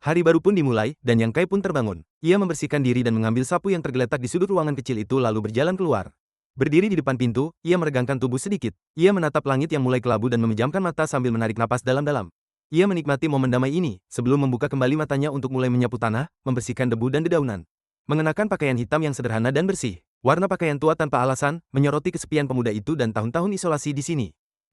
Hari baru pun dimulai, dan Yang Kai pun terbangun. Ia membersihkan diri dan mengambil sapu yang tergeletak di sudut ruangan kecil itu lalu berjalan keluar. Berdiri di depan pintu, ia meregangkan tubuh sedikit. Ia menatap langit yang mulai kelabu dan memejamkan mata sambil menarik napas dalam-dalam. Ia menikmati momen damai ini, sebelum membuka kembali matanya untuk mulai menyapu tanah, membersihkan debu dan dedaunan. Mengenakan pakaian hitam yang sederhana dan bersih. Warna pakaian tua tanpa alasan, menyoroti kesepian pemuda itu dan tahun-tahun isolasi di sini.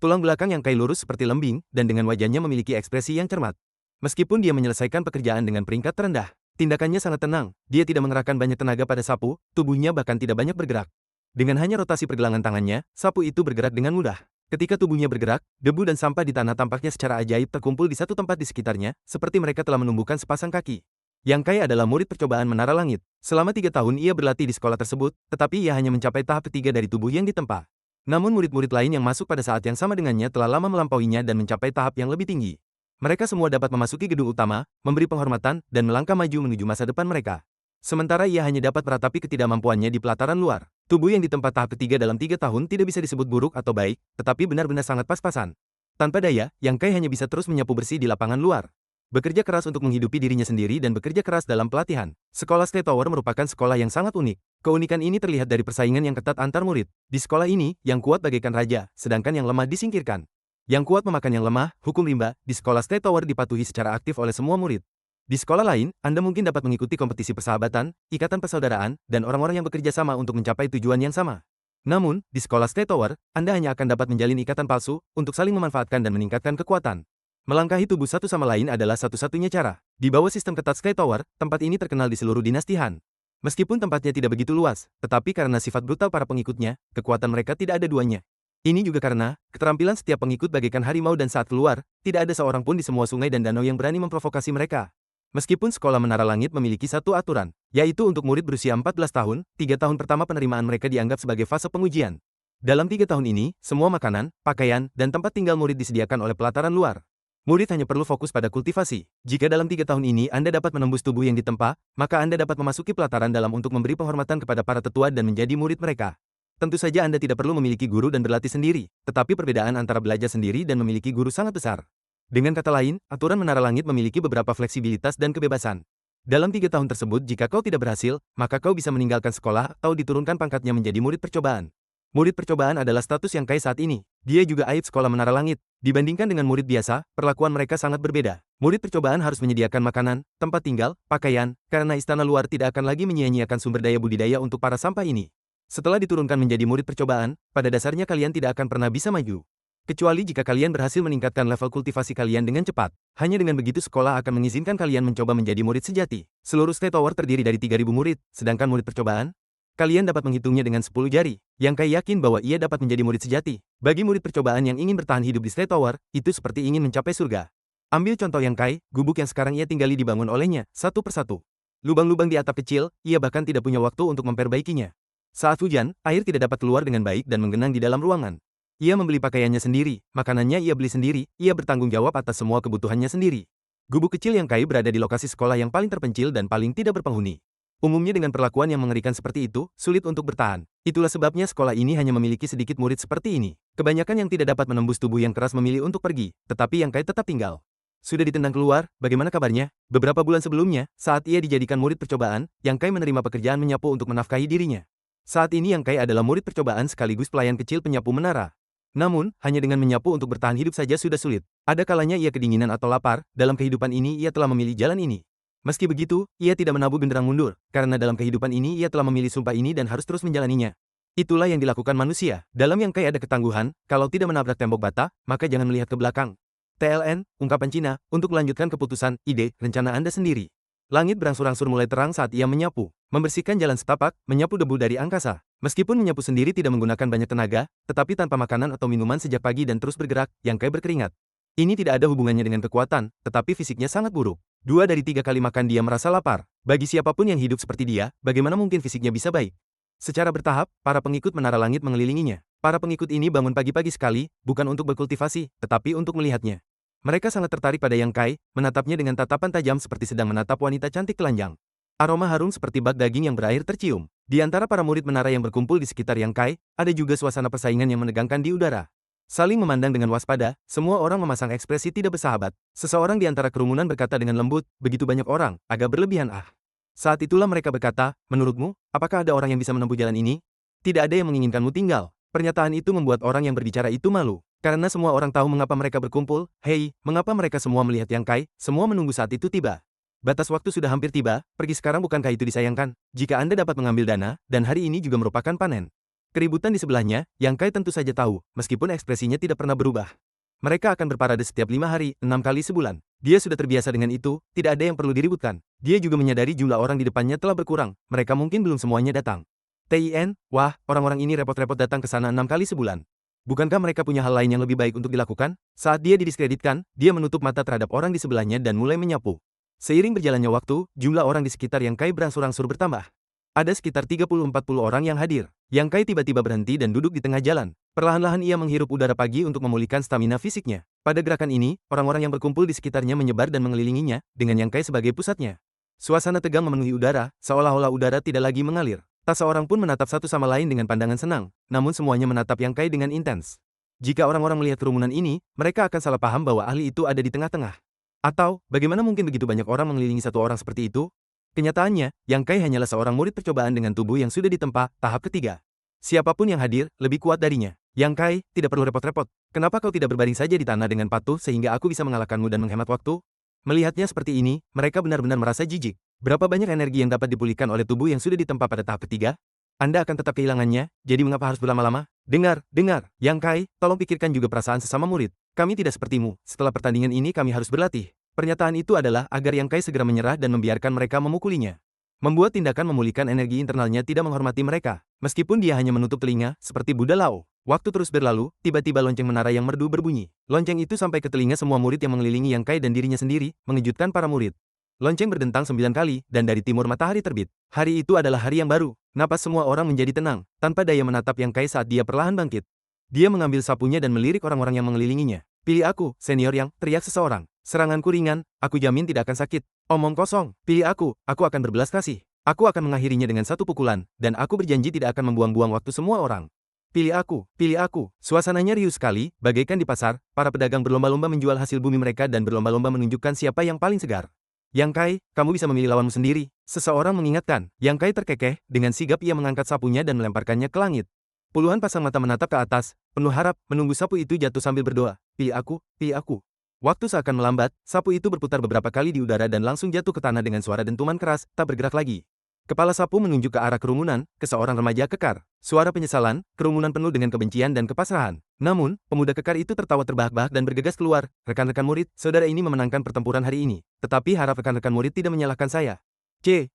Tulang belakang Yang Kai lurus seperti lembing, dan dengan wajahnya memiliki ekspresi yang cermat. Meskipun dia menyelesaikan pekerjaan dengan peringkat terendah, tindakannya sangat tenang, dia tidak mengerahkan banyak tenaga pada sapu, tubuhnya bahkan tidak banyak bergerak. Dengan hanya rotasi pergelangan tangannya, sapu itu bergerak dengan mudah. Ketika tubuhnya bergerak, debu dan sampah di tanah tampaknya secara ajaib terkumpul di satu tempat di sekitarnya, seperti mereka telah menumbuhkan sepasang kaki. Yang Kai adalah murid percobaan Menara Langit. Selama 3 tahun ia berlatih di sekolah tersebut, tetapi ia hanya mencapai tahap ketiga dari tubuh yang ditempa. Namun murid-murid lain yang masuk pada saat yang sama dengannya telah lama melampauinya dan mencapai tahap yang lebih tinggi. Mereka semua dapat memasuki gedung utama, memberi penghormatan, dan melangkah maju menuju masa depan mereka. Sementara ia hanya dapat meratapi ketidakmampuannya di pelataran luar. Tubuh yang ditempa tahap ketiga dalam 3 tahun tidak bisa disebut buruk atau baik, tetapi benar-benar sangat pas-pasan. Tanpa daya, Yang Kai hanya bisa terus menyapu bersih di lapangan luar. Bekerja keras untuk menghidupi dirinya sendiri dan bekerja keras dalam pelatihan. Sekolah State Tower merupakan sekolah yang sangat unik. Keunikan ini terlihat dari persaingan yang ketat antar murid. Di sekolah ini, yang kuat bagaikan raja, sedangkan yang lemah disingkirkan. Yang kuat memakan yang lemah, hukum rimba, di sekolah State Tower dipatuhi secara aktif oleh semua murid. Di sekolah lain, Anda mungkin dapat mengikuti kompetisi persahabatan, ikatan persaudaraan, dan orang-orang yang bekerja sama untuk mencapai tujuan yang sama. Namun, di sekolah State Tower, Anda hanya akan dapat menjalin ikatan palsu, untuk saling memanfaatkan dan meningkatkan kekuatan. Melangkahi tubuh satu sama lain adalah satu-satunya cara. Di bawah sistem ketat State Tower, tempat ini terkenal di seluruh dinasti Han. Meskipun tempatnya tidak begitu luas, tetapi karena sifat brutal para pengikutnya, kekuatan mereka tidak ada duanya. Ini juga karena, keterampilan setiap pengikut bagaikan harimau dan saat keluar, tidak ada seorang pun di semua sungai dan danau yang berani memprovokasi mereka. Meskipun sekolah Menara Langit memiliki satu aturan, yaitu untuk murid berusia 14 tahun, 3 tahun pertama penerimaan mereka dianggap sebagai fase pengujian. Dalam 3 tahun ini, semua makanan, pakaian, dan tempat tinggal murid disediakan oleh pelataran luar. Murid hanya perlu fokus pada kultivasi. Jika dalam 3 tahun ini Anda dapat menembus tubuh yang ditempa, maka Anda dapat memasuki pelataran dalam untuk memberi penghormatan kepada para tetua dan menjadi murid mereka. Tentu saja Anda tidak perlu memiliki guru dan berlatih sendiri, tetapi perbedaan antara belajar sendiri dan memiliki guru sangat besar. Dengan kata lain, aturan Menara Langit memiliki beberapa fleksibilitas dan kebebasan. Dalam 3 tahun tersebut jika kau tidak berhasil, maka kau bisa meninggalkan sekolah atau diturunkan pangkatnya menjadi murid percobaan. Murid percobaan adalah status Yang Kai saat ini. Dia juga aib sekolah Menara Langit. Dibandingkan dengan murid biasa, perlakuan mereka sangat berbeda. Murid percobaan harus menyediakan makanan, tempat tinggal, pakaian, karena istana luar tidak akan lagi menyia-nyiakan sumber daya budidaya untuk para sampah ini. Setelah diturunkan menjadi murid percobaan, pada dasarnya kalian tidak akan pernah bisa maju. Kecuali jika kalian berhasil meningkatkan level kultivasi kalian dengan cepat. Hanya dengan begitu sekolah akan mengizinkan kalian mencoba menjadi murid sejati. Seluruh State Tower terdiri dari 3.000 murid, sedangkan murid percobaan, kalian dapat menghitungnya dengan 10 jari. Yang Kai yakin bahwa ia dapat menjadi murid sejati. Bagi murid percobaan yang ingin bertahan hidup di State Tower, itu seperti ingin mencapai surga. Ambil contoh Yang Kai, gubuk yang sekarang ia tinggali dibangun olehnya, satu persatu. Lubang-lubang di atap kecil, ia bahkan tidak punya waktu untuk memperbaikinya. Saat hujan, air tidak dapat keluar dengan baik dan menggenang di dalam ruangan. Ia membeli pakaiannya sendiri, makanannya ia beli sendiri, ia bertanggung jawab atas semua kebutuhannya sendiri. Gubuk kecil Yang Kai berada di lokasi sekolah yang paling terpencil dan paling tidak berpenghuni. Umumnya dengan perlakuan yang mengerikan seperti itu, sulit untuk bertahan. Itulah sebabnya sekolah ini hanya memiliki sedikit murid seperti ini. Kebanyakan yang tidak dapat menembus tubuh yang keras memilih untuk pergi, tetapi Yang Kai tetap tinggal. Sudah ditendang keluar, bagaimana kabarnya? Beberapa bulan sebelumnya, saat ia dijadikan murid percobaan, Yang Kai menerima pekerjaan menyapu untuk menafkahi dirinya. Saat ini Yang Kai adalah murid percobaan sekaligus pelayan kecil penyapu menara. Namun, hanya dengan menyapu untuk bertahan hidup saja sudah sulit. Ada kalanya ia kedinginan atau lapar, dalam kehidupan ini ia telah memilih jalan ini. Meski begitu, ia tidak menabuh genderang mundur, karena dalam kehidupan ini ia telah memilih sumpah ini dan harus terus menjalaninya. Itulah yang dilakukan manusia. Dalam Yang Kai ada ketangguhan, kalau tidak menabrak tembok bata, maka jangan melihat ke belakang. TLN, ungkapan Cina, untuk melanjutkan keputusan, ide, rencana Anda sendiri. Langit berangsur-angsur mulai terang saat ia menyapu, membersihkan jalan setapak, menyapu debu dari angkasa. Meskipun menyapu sendiri tidak menggunakan banyak tenaga, tetapi tanpa makanan atau minuman sejak pagi dan terus bergerak, Yang Kai berkeringat. Ini tidak ada hubungannya dengan kekuatan, tetapi fisiknya sangat buruk. 2 dari 3 kali makan dia merasa lapar. Bagi siapapun yang hidup seperti dia, bagaimana mungkin fisiknya bisa baik? Secara bertahap, para pengikut Menara Langit mengelilinginya. Para pengikut ini bangun pagi-pagi sekali, bukan untuk berkultivasi, tetapi untuk melihatnya. Mereka sangat tertarik pada Yang Kai, menatapnya dengan tatapan tajam seperti sedang menatap wanita cantik telanjang. Aroma harum seperti bak daging yang berair tercium. Di antara para murid menara yang berkumpul di sekitar Yang Kai, ada juga suasana persaingan yang menegangkan di udara. Saling memandang dengan waspada, semua orang memasang ekspresi tidak bersahabat. Seseorang di antara kerumunan berkata dengan lembut, begitu banyak orang, agak berlebihan ah. Saat itulah mereka berkata, menurutmu, apakah ada orang yang bisa menempuh jalan ini? Tidak ada yang menginginkanmu tinggal. Pernyataan itu membuat orang yang berbicara itu malu. Karena semua orang tahu mengapa mereka berkumpul, hei, mengapa mereka semua melihat Yang Kai, semua menunggu saat itu tiba. Batas waktu sudah hampir tiba, pergi sekarang bukankah itu disayangkan? Jika Anda dapat mengambil dana, dan hari ini juga merupakan panen. Keributan di sebelahnya, Yang Kai tentu saja tahu, meskipun ekspresinya tidak pernah berubah. Mereka akan berparade setiap 5 hari, 6 kali sebulan. Dia sudah terbiasa dengan itu, tidak ada yang perlu diributkan. Dia juga menyadari jumlah orang di depannya telah berkurang, mereka mungkin belum semuanya datang. TIN, wah, orang-orang ini repot-repot datang ke sana 6 kali sebulan. Bukankah mereka punya hal lain yang lebih baik untuk dilakukan? Saat dia didiskreditkan, dia menutup mata terhadap orang di sebelahnya dan mulai menyapu. Seiring berjalannya waktu, jumlah orang di sekitar Yang Kai berangsur-angsur bertambah. Ada sekitar 30-40 orang yang hadir. Yang Kai tiba-tiba berhenti dan duduk di tengah jalan. Perlahan-lahan ia menghirup udara pagi untuk memulihkan stamina fisiknya. Pada gerakan ini, orang-orang yang berkumpul di sekitarnya menyebar dan mengelilinginya, dengan Yang Kai sebagai pusatnya. Suasana tegang memenuhi udara, seolah-olah udara tidak lagi mengalir. Tak seorang pun menatap satu sama lain dengan pandangan senang, namun semuanya menatap Yang Kai dengan intens. Jika orang-orang melihat kerumunan ini, mereka akan salah paham bahwa ahli itu ada di tengah-tengah. Atau, bagaimana mungkin begitu banyak orang mengelilingi satu orang seperti itu? Kenyataannya, Yang Kai hanyalah seorang murid percobaan dengan tubuh yang sudah ditempa, tahap ketiga. Siapapun yang hadir, lebih kuat darinya. Yang Kai, tidak perlu repot-repot. Kenapa kau tidak berbaring saja di tanah dengan patuh sehingga aku bisa mengalahkanmu dan menghemat waktu? Melihatnya seperti ini, mereka benar-benar merasa jijik. Berapa banyak energi yang dapat dipulihkan oleh tubuh yang sudah ditempa pada tahap ketiga? Anda akan tetap kehilangannya, jadi mengapa harus berlama-lama? Dengar, dengar, Yang Kai, tolong pikirkan juga perasaan sesama murid. Kami tidak sepertimu, setelah pertandingan ini kami harus berlatih. Pernyataan itu adalah agar Yang Kai segera menyerah dan membiarkan mereka memukulinya. Membuat tindakan memulihkan energi internalnya tidak menghormati mereka. Meskipun dia hanya menutup telinga, seperti Buddha Lao. Waktu terus berlalu, tiba-tiba lonceng menara yang merdu berbunyi. Lonceng itu sampai ke telinga semua murid yang mengelilingi Yang Kai dan dirinya sendiri, mengejutkan para murid. Lonceng berdentang 9 kali, dan dari timur matahari terbit. Hari itu adalah hari yang baru. Napas semua orang menjadi tenang, tanpa daya menatap Yang Kai saat dia perlahan bangkit. Dia mengambil sapunya dan melirik orang-orang yang mengelilinginya. Pilih aku, senior Yang, teriak seseorang. Seranganku ringan, aku jamin tidak akan sakit. Omong kosong, pilih aku akan berbelas kasih. Aku akan mengakhirinya dengan satu pukulan, dan aku berjanji tidak akan membuang-buang waktu semua orang. Pilih aku, pilih aku. Suasananya riuh sekali, bagaikan di pasar, para pedagang berlomba-lomba menjual hasil bumi mereka dan berlomba-lomba menunjukkan siapa yang paling segar. Yang Kai, kamu bisa memilih lawanmu sendiri. Seseorang mengingatkan. Yang Kai terkekeh, dengan sigap ia mengangkat sapunya dan melemparkannya ke langit. Puluhan pasang mata menatap ke atas, penuh harap, menunggu sapu itu jatuh sambil berdoa. Pilih aku, pilih aku. Waktu seakan melambat, sapu itu berputar beberapa kali di udara dan langsung jatuh ke tanah dengan suara dentuman keras, tak bergerak lagi. Kepala sapu menunjuk ke arah kerumunan, ke seorang remaja kekar. Suara penyesalan, kerumunan penuh dengan kebencian dan kepasrahan. Namun, pemuda kekar itu tertawa terbahak-bahak dan bergegas keluar. Rekan-rekan murid, saudara ini memenangkan pertempuran hari ini. Tetapi harap rekan-rekan murid tidak menyalahkan saya.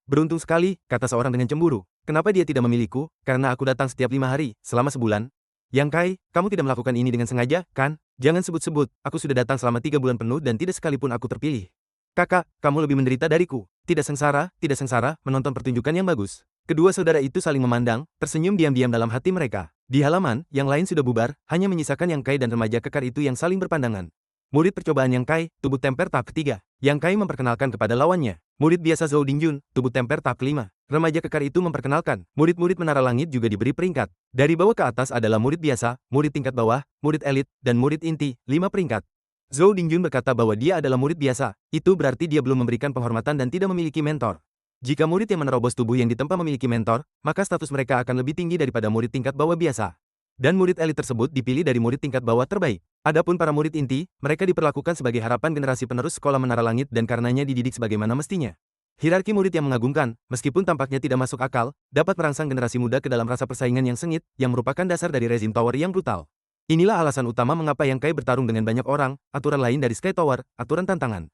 Beruntung sekali, kata seorang dengan cemburu. Kenapa dia tidak memilihku? Karena aku datang setiap 5 hari, selama sebulan. Yang Kai, kamu tidak melakukan ini dengan sengaja, kan? Jangan sebut-sebut, aku sudah datang selama 3 bulan penuh dan tidak sekalipun aku terpilih. Kakak, kamu lebih menderita dariku. Tidak sengsara, menonton pertunjukan yang bagus. Kedua saudara itu saling memandang, tersenyum diam-diam dalam hati mereka. Di halaman, yang lain sudah bubar, hanya menyisakan Yang Kai dan remaja kekar itu yang saling berpandangan. Murid percobaan Yang Kai, tubuh temper tahap ketiga. Yang Kai memperkenalkan kepada lawannya. Murid biasa Zhou Dingjun, tubuh temper tahap kelima. Remaja kekar itu memperkenalkan. Murid-murid menara langit juga diberi peringkat. Dari bawah ke atas adalah murid biasa, murid tingkat bawah, murid elit, dan murid inti, 5 peringkat. Zhou Dingjun berkata bahwa dia adalah murid biasa. Itu berarti dia belum memberikan penghormatan dan tidak memiliki mentor. Jika murid yang menerobos tubuh yang ditempa memiliki mentor, maka status mereka akan lebih tinggi daripada murid tingkat bawah biasa. Dan murid elit tersebut dipilih dari murid tingkat bawah terbaik. Adapun para murid inti, mereka diperlakukan sebagai harapan generasi penerus sekolah menara langit dan karenanya dididik sebagaimana mestinya. Hierarki murid yang mengagumkan, meskipun tampaknya tidak masuk akal, dapat merangsang generasi muda ke dalam rasa persaingan yang sengit, yang merupakan dasar dari rezim tower yang brutal. Inilah alasan utama mengapa Yang Kai bertarung dengan banyak orang, aturan lain dari Sky Tower, aturan tantangan.